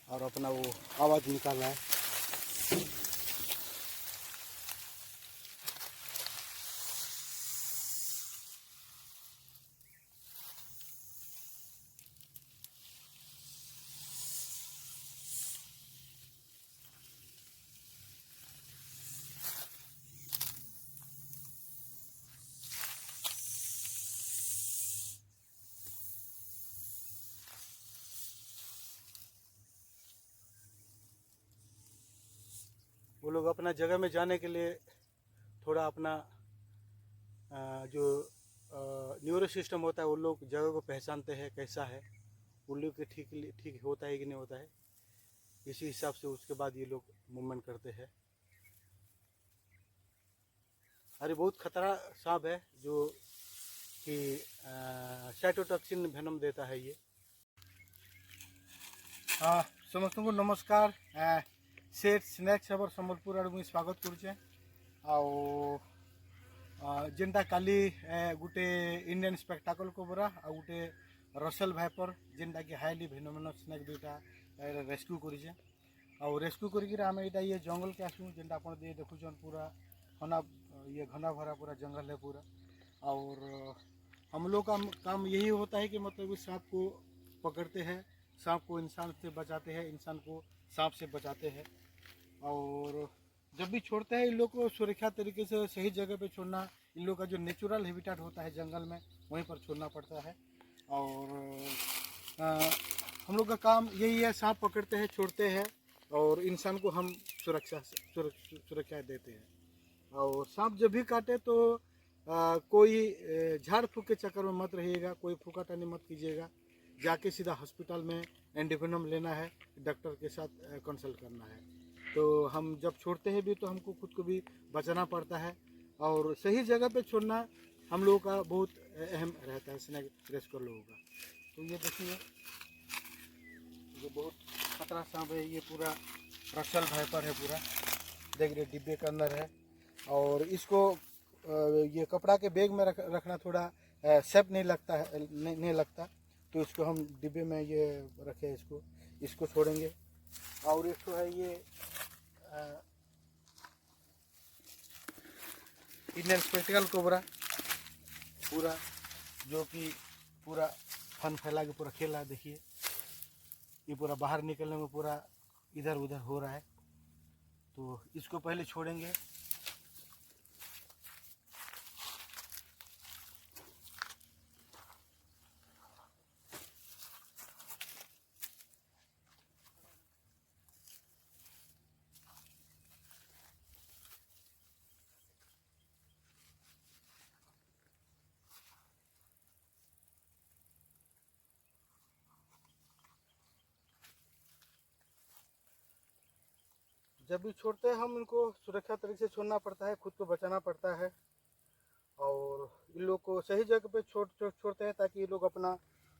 और अपना वो आवाज़ निकाल रहा है। वो लोग अपना जगह में जाने के लिए थोड़ा अपना जो न्यूरो सिस्टम होता है, वो लोग जगह को पहचानते हैं कैसा है, उल्लू के ठीक होता है कि नहीं होता है, इसी हिसाब से उसके बाद ये लोग मूवमेंट करते हैं। अरे बहुत खतरा सांप है जो कि साइटोटॉक्सिन वेनम देता है ये। समस्तଙ୍କୁ नमस्कार। सेठ स्नैक्स हबर सम्बलपुर आड़ मुझे स्वागत करुचे। जेनटा काली गुटे इंडियन स्पेक्टाकल कोबरा आ गुटे रसेल भाइपर जेनटा कि हाईली भेनोमिनस स्नैक दुईटा रेस्क्यू करिचे। रेस्क्यू करके आम यहाँ ये जंगल के आसू जेनटा आप देखुन पूरा घना भरा पूरा जंगल है पूरा। और हम लोग का काम यही होता है कि मतलब इस सांप को पकड़ते हैं, सांप को इंसान से बचाते हैं, इंसान को सांप से बचाते हैं। और जब भी छोड़ते हैं इन लोग को सुरक्षा तरीके से सही जगह पे छोड़ना, इन लोग का जो नेचुरल हैबिटेट होता है जंगल में वहीं पर छोड़ना पड़ता है। और हम लोग का काम यही है, सांप पकड़ते हैं, छोड़ते हैं और इंसान को हम सुरक्षा देते हैं। और सांप जब भी काटे तो कोई झाड़ फूक के चक्कर में मत रहिएगा, कोई फूकाटानी मत कीजिएगा, जाके सीधा हॉस्पिटल में एंटीवेनम लेना है, डॉक्टर के साथ कंसल्ट करना है। तो हम जब छोड़ते हैं भी तो हमको खुद को भी बचाना पड़ता है और सही जगह पे छोड़ना हम लोगों का बहुत अहम रहता है स्नैक रेस्क्यू लोगों का। तो ये देखिए, ये बहुत खतरा सांप है, ये पूरा रसेल भाइपर है पूरा, देख रहे डिब्बे के अंदर है। और इसको ये कपड़ा के बैग में रखना थोड़ा सेफ नहीं लगता है, नहीं लगता, तो इसको हम डिब्बे में ये रखे, इसको छोड़ेंगे। और इसको है ये इंडियन स्पेक्टिकल कोबरा पूरा, जो कि पूरा फन फैला के पूरा खेल रहा है। देखिए ये पूरा बाहर निकलने में पूरा इधर उधर हो रहा है, तो इसको पहले छोड़ेंगे। जब भी छोड़ते हैं हम इनको सुरक्षा तरीके से छोड़ना पड़ता है, खुद को बचाना पड़ता है। और इन लोग को सही जगह पे छोड़ते हैं ताकि ये लोग अपना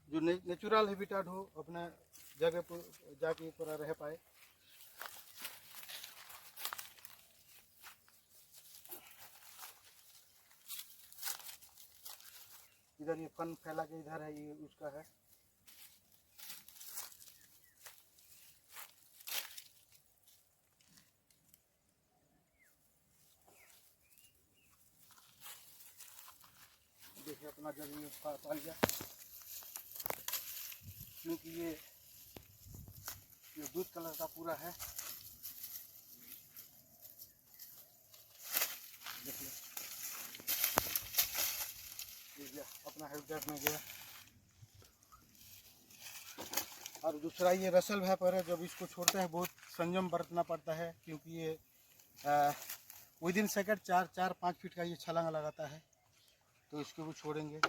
जो नेचुरल हैबिटेट हो अपना जगह पर जाके पूरा रह पाए। इधर ये फन फैला के इधर है, ये उसका है। देखिए अपना जब ये पाल गया, क्योंकि ये दूध कलर का पूरा है। देखिए ये अपना हैबिटेट में गया। और दूसरा ये रसेल भाइपर है, जब इसको छोड़ते हैं बहुत संयम बरतना पड़ता है, क्योंकि ये विदिन सेकंड 4-5 फीट का ये छलांग लगाता है, तो इसको भी छोड़ेंगे।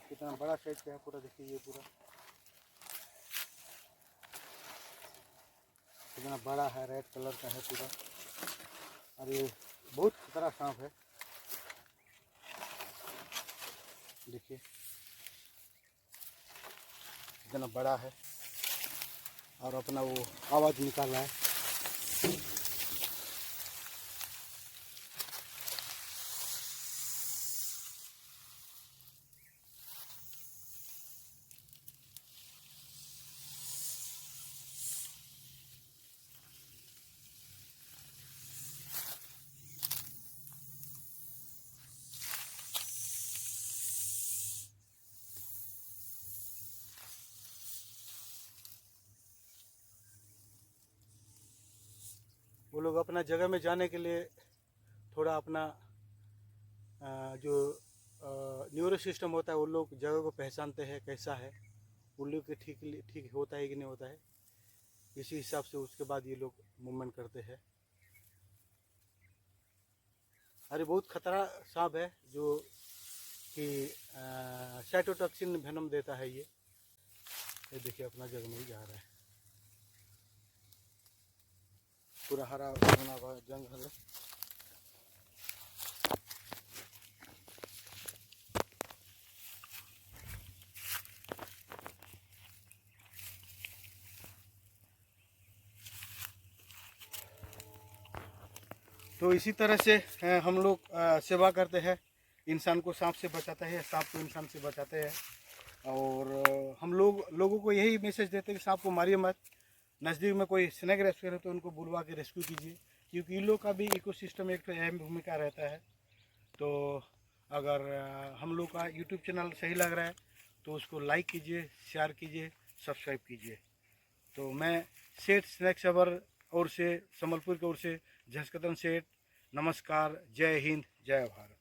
कितना बड़ा साइज का है पूरा, देखिए ये पूरा कितना बड़ा है, रेड कलर का है पूरा। और ये बहुत खतरा सांप है, देखिए कितना बड़ा है और अपना वो आवाज़ निकाल रहा है। वो लोग अपना जगह में जाने के लिए थोड़ा अपना जो न्यूरो सिस्टम होता है, वो लोग जगह को पहचानते हैं कैसा है, उल्लू के ठीक होता है कि नहीं होता है, इसी हिसाब से उसके बाद ये लोग मूवमेंट करते हैं। अरे बहुत खतरा सांप है जो कि साइटोटॉक्सिन वेनम देता है। ये देखिए अपना जगह में ही जा रहा है, पूरा हरा भरा हुआ जंगल है। तो इसी तरह से हम लोग सेवा करते हैं, इंसान को सांप से बचाते हैं, सांप को इंसान से बचाते हैं। और हम लोगों को यही मैसेज देते हैं कि सांप को मारिए मत, नज़दीक में कोई स्नेक रेस्क्यू है तो उनको बुलवा के रेस्क्यू कीजिए, क्योंकि इन लोग का भी इकोसिस्टम एक अहम भूमिका रहता है। तो अगर हम लोग का यूट्यूब चैनल सही लग रहा है तो उसको लाइक कीजिए, शेयर कीजिए, सब्सक्राइब कीजिए। तो मैं सेठ स्नैक सबर और से संबलपुर की ओर से झसकदन सेठ, नमस्कार, जय हिंद, जय भारत।